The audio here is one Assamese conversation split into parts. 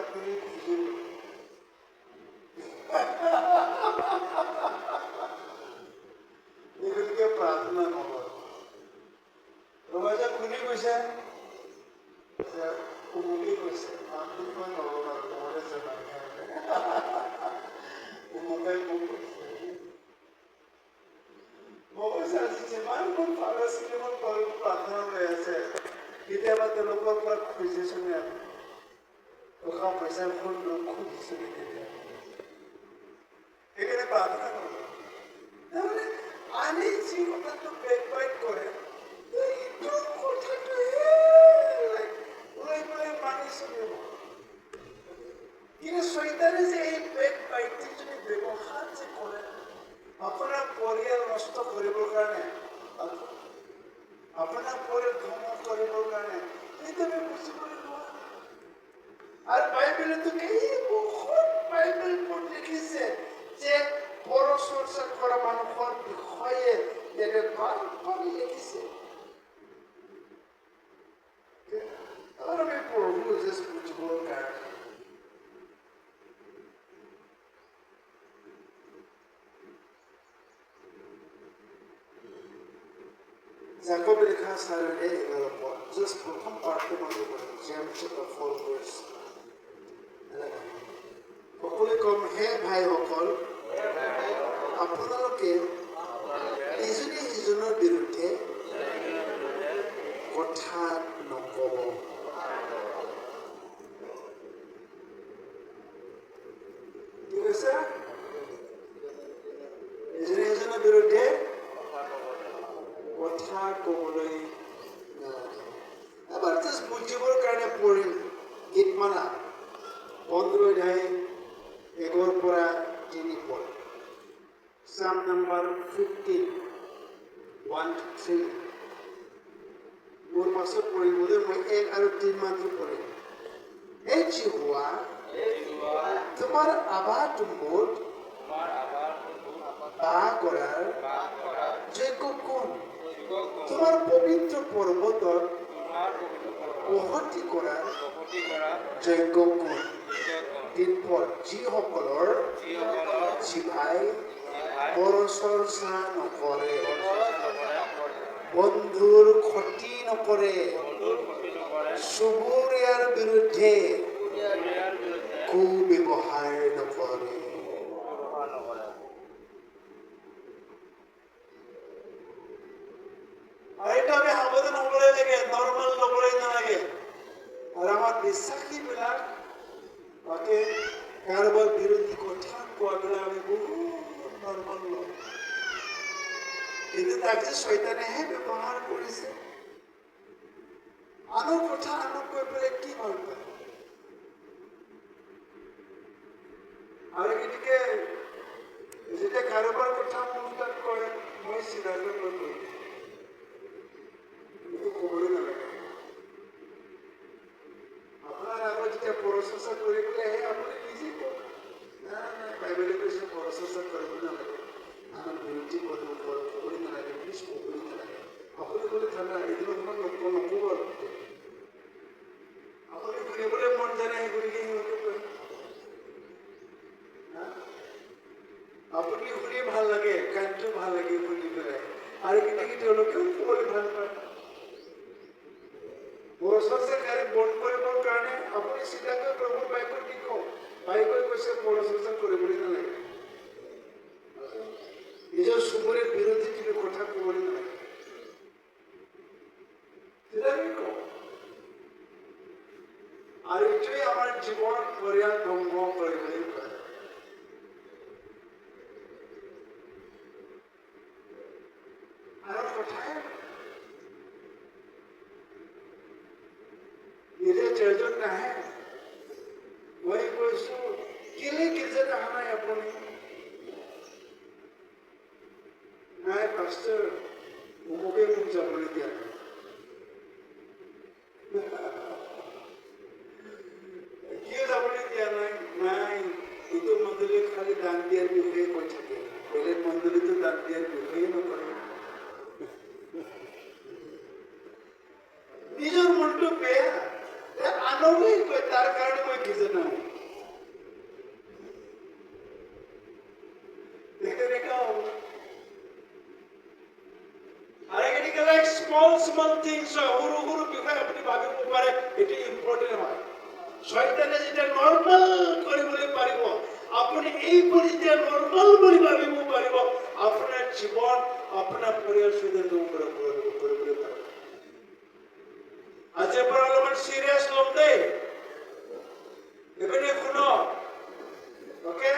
চাকৰি খুজিব এই গতিকে প্ৰাৰ্থনা নকৰে ৰমাইছে শুনি কৈছে যে উমুকি কৈছে মানুহটোক মই নল'বা তোমাৰে যে উমুকাই মোক কৈছে মই কৈছে আজি যিমান মোৰ পাৰা চিনেমাত প্ৰাৰ্থনা লৈ আছে কেতিয়াবা তেওঁলোকৰ পৰা খুজিছোনে আমি টকা পইচাৰ ফোন খুজিছো কেতিয়া সেইকাৰণে প্ৰাৰ্থনা কৰোঁ তাৰমানে আনি যি কথাটো বেকবাইট কৰে এইটো কথাটোহে লৈ পেলাই মানি চলিব কিন্তু শয়তানে যে এই বেকবাইটটি যদি ব্যৱহাৰ যে কৰে আপোনাৰ পৰিয়াল নষ্ট কৰিবৰ কাৰণে আপোনাৰ পৰিয়াল ধ্বংস কৰিবৰ কাৰণে সেইটো আমি বুজিবলৈ নোৱাৰোঁ আৰু বাইবেলতো বহুত বাইবেল পঢ়ি লিখিছে যে পৰ চৰ্চা কৰা মানুহৰ বিষয়ে বাৰম্বাৰ লিখিছে আৰু আমি প্ৰভু যে বুজিবৰ কাৰণে Jacob লেখা 4:11 just প্ৰথম পাঠটো মানুহ কৰে James chapter 4 verse সকলোৱে কম হে ভাইসকল আপোনালোকে ইজনে সিজনৰ বিৰুদ্ধে কথা নকব কি কৈছে ইজনে সিজনৰ বিৰুদ্ধে কথা ক'বলৈ নালাগে এবাৰ জাষ্ট বুজিবৰ কাৰণে পঢ়িম গীতমালা 15 অধ্যায় 1 পৰা 3 পদ Psalm number 15 1 to 3 মোৰ পাছত পঢ়িবলৈ মই 1 আৰু 3 মাত্ৰ পঢ়িম হে জিহুৱা তোমাৰ আৱাজটো মোৰ বা কৰাৰ যোগ্য কোন তোমাৰ পবিত্ৰ পৰ্বতত উভতি কৰাৰ যোগ্য কোন 3 পদ যিসকলৰ জিভাই পৰ চৰ্চা নকৰে বন্ধুৰ ক্ষতি নকৰে চুবুৰীয়াৰ বিৰুদ্ধে কুব্যৱহাৰ নকৰে আৰু এটা আমি সাৱধান হ'বলৈ লাগে নৰ্মেল ল'বলৈ নালাগে আৰু আমাৰ বিশ্বাসীবিলাক তাকে কাৰোবাৰ বিৰোধী কথা কোৱাবিলাক আমি বহুত নৰ্মেল লওঁ কিন্তু তাক যে শয়তানেহে ব্যৱহাৰ কৰিছে আনৰ কথা আনক কৈ পেলাই কি ভাল পায় আৰু গতিকে যেতিয়া কাৰোবাৰ কথা মোৰ তাত কয় মই চিধাকৈ কৈ দিওঁ ক'বলৈ নালাগে আপোনাৰ আগত যেতিয়া পৰচৰ্চা কৰিবলৈ আহে আপুনি নিজে কওক বাইবেলে কৈছে পৰচৰ্চা কৰিব নালাগে আনক বিৰোধী ক'বলৈ নালাগে প্লিজ ক'বলৈ নালাগে আপুনি ক'লে ঠাণ্ডা এদিনৰ সময় নক'ব আপুনি শুনিবলৈ মন জানে সেই গতিকে সিহঁতে কয় আপুনি শুনি ভাল লাগে গানটো ভাল লাগে শুনি পেলাই আৰু গতিকে তেওঁলোকেও ক'বলৈ ভাল পায় পৰচৰ্চাকাৰী বন্ধ কৰিবৰ কাৰণে আপুনি চিধাকৈ প্ৰভুৰ বাইবেল কি কওক বাইবেল কৈছে পৰচৰ্চা কৰিবলৈ নালাগে নিজৰ চুবুৰীৰ বিৰোধী তুমি কথা ক'বলৈ নালাগে চিধাকৈ কওক আৰু এইটোৱে আমাৰ জীৱন পৰিয়াল ধ্বংস কৰিবলৈ পাৰে আৰু কথাই এতিয়া চাৰ্চত নাহে মই কৈছো কেলে গীৰ্জাত অহা নাই আপুনি নাই পাষ্টাৰ অমুকে মোক যাবলৈ দিয়া কিয় যাবলৈ দিয়া নাই এইটো মন্দিৰে খালি দান দিয়াৰ বিষয়ে কৈ থাকে বেলেগ মন্দিৰতো দান দিয়াৰ বিষয়ে নকৰে নিজৰ মনটো বেয়া আনকেই কয় তাৰ কাৰণে মই গীৰ্জাত নাহো স্মল থিংস সৰু সৰু বিষয় আপুনি ভাবিব পাৰে এটি ইম্পৰ্টেণ্ট হয় শয়তানে যেটা নৰ্মেল কৰিবলৈ পাৰিব আপুনি এইবোৰ যেতিয়া নৰ্মেল বুলি ভাবিব পাৰিব আপোনাৰ জীৱন আপোনাৰ পৰিয়াল সুন্দৰ কৰিবলৈ পাৰিব আজিৰ পৰা অলপমান চিৰিয়াছ ল'ম দেই এবাৰে শুনো ওকে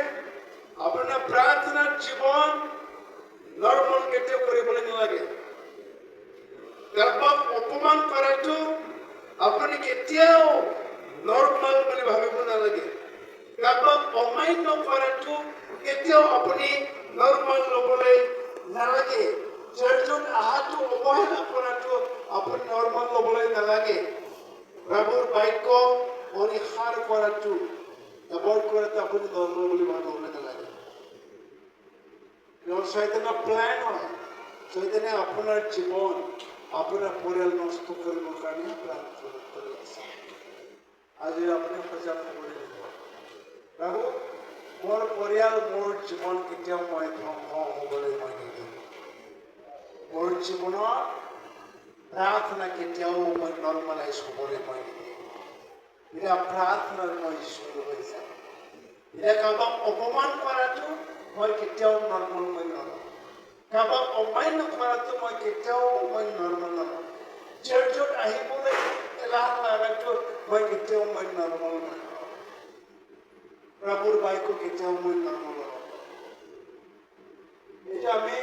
আপনাৰ প্ৰাৰ্থনাৰ জীবন নৰ্মাল কেটে কৰিবলৈ নালাগে কাৰোবাক অপমান কৰাটো আপুনি কেতিয়াও নৰ্মাল বুলি ভাবিব নালাগে কাৰোবাক অমান্য কৰাটো কেতিয়াও আপুনি নৰ্মাল ল'বলৈ নালাগে চাৰ্চত অহাটো অৱহেলা কৰাটো আপুনি নৰ্মাল ল'বলৈ নালাগে প্ৰভুৰ বাক্য পৰিহাৰ কৰাটো এভইড কৰাটো আপুনি নৰ্মাল বুলি ভাবিবলৈ নালাগে শয়তানৰ প্লেন হয় শয়তানে আপোনাৰ জীৱন আপোনাৰ পৰিয়াল নষ্ট কৰিবৰ কাৰণে প্লেন কৰি আছে আজি আপুনি সজাগ হ'ব লাগিব প্ৰভু মোৰ পৰিয়াল মোৰ জীৱন কেতিয়াও মই ধ্বংস হ'বলৈ মই নিদিওঁ মোৰ জীৱনৰ প্ৰাৰ্থনা কেতিয়াও মই নৰ্মেলাইজ হ'বলৈ মই নিদিওঁ এটা প্ৰাৰ্থনাৰ মই শুৰু হয়ে যায় এটা কাৰোবাক অপমান কৰাটো মই কেতিয়াও নৰ্মেল মই নলওঁ কাৰোবাক অমান্য কৰাটো মই কেতিয়াও মই নৰ্মেল নলওঁ চাৰ্চত আহিবলৈ এলাহ লগাটো মই কেতিয়াও মই নৰ্মেল মই নলওঁ প্ৰভুৰ বাক্য কেতিয়াও মই নৰ্মেল নলওঁ এটা আমি